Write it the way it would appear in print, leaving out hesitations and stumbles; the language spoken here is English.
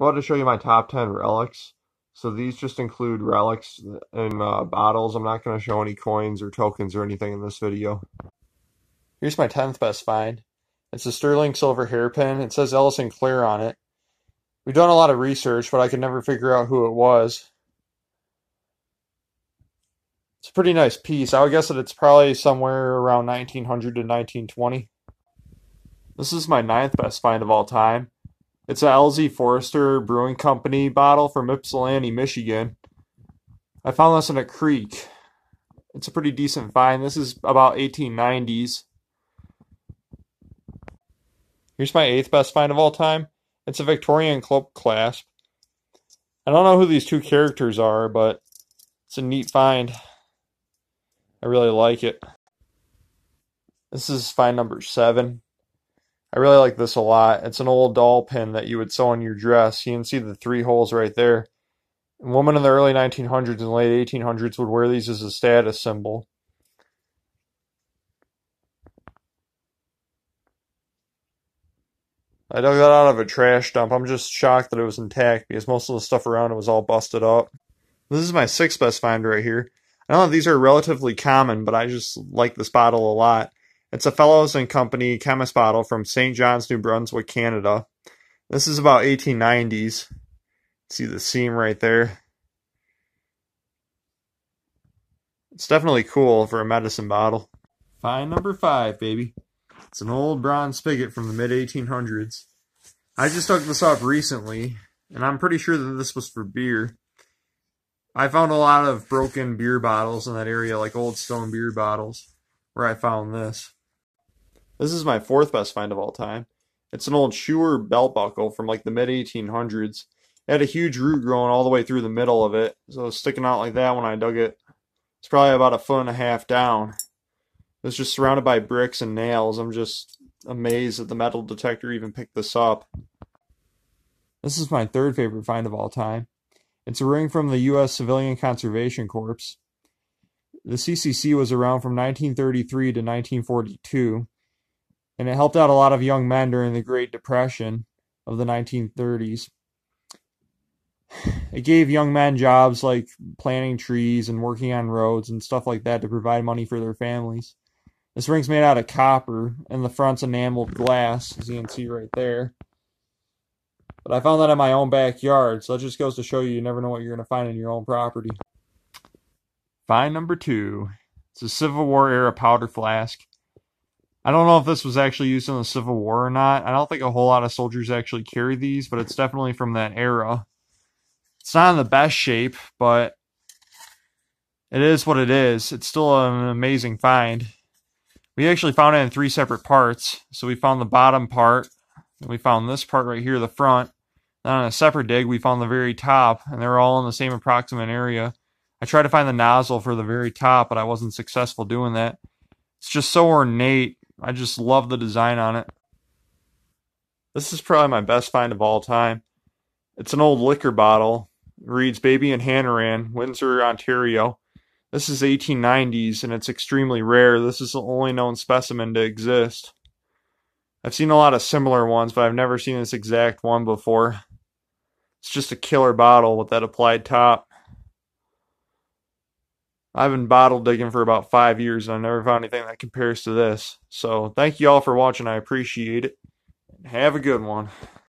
I wanted to show you my top 10 relics. So these just include relics in bottles. I'm not going to show any coins or tokens or anything in this video. Here's my 10th best find. It's a sterling silver hairpin. It says Ellison Clear on it. We've done a lot of research, but I could never figure out who it was. It's a pretty nice piece. I would guess that it's probably somewhere around 1900 to 1920. This is my 9th best find of all time. It's a LZ Forester Brewing Company bottle from Ypsilanti, Michigan. I found this in a creek. It's a pretty decent find. This is about 1890s. Here's my 8th best find of all time. It's a Victorian Cloak clasp. I don't know who these two characters are, but it's a neat find. I really like it. This is find number 7. I really like this a lot. It's an old doll pin that you would sew on your dress. You can see the 3 holes right there. Women in the early 1900s and late 1800s would wear these as a status symbol. I dug that out of a trash dump. I'm just shocked that it was intact because most of the stuff around it was all busted up. This is my 6th best find right here. I know these are relatively common, but I just like this bottle a lot. It's a Fellows and Company chemist bottle from St. John's, New Brunswick, Canada. This is about 1890s. See the seam right there. It's definitely cool for a medicine bottle. Find number 5, baby. It's an old bronze spigot from the mid-1800s. I just dug this up recently, and I'm pretty sure that this was for beer. I found a lot of broken beer bottles in that area, like old stone beer bottles, where I found this. This is my 4th best find of all time. It's an old Schuer belt buckle from like the mid-1800s. It had a huge root growing all the way through the middle of it, so it was sticking out like that when I dug it. It's probably about 1.5 feet down. It was just surrounded by bricks and nails. I'm just amazed that the metal detector even picked this up. This is my 3rd favorite find of all time. It's a ring from the U.S. Civilian Conservation Corps. The CCC was around from 1933 to 1942, and it helped out a lot of young men during the Great Depression of the 1930s. It gave young men jobs like planting trees and working on roads and stuff like that to provide money for their families. This ring's made out of copper, and the front's enameled glass, as you can see right there. But I found that in my own backyard, so that just goes to show you never know what you're going to find in your own property. Find number 2. It's a Civil War era powder flask. I don't know if this was actually used in the Civil War or not. I don't think a whole lot of soldiers actually carry these, but it's definitely from that era. It's not in the best shape, but it is what it is. It's still an amazing find. We actually found it in 3 separate parts. So we found the bottom part, and we found this part right here, the front. Then on a separate dig, we found the very top, and they're all in the same approximate area. I tried to find the nozzle for the very top, but I wasn't successful doing that. It's just so ornate. I just love the design on it. This is probably my best find of all time. It's an old liquor bottle. It reads Baby and Hanaran, Windsor, Ontario. This is 1890s, and it's extremely rare. This is the only known specimen to exist. I've seen a lot of similar ones, but I've never seen this exact one before. It's just a killer bottle with that applied top. I've been bottle digging for about 5 years, and I never found anything that compares to this. So thank you all for watching. I appreciate it. Have a good one.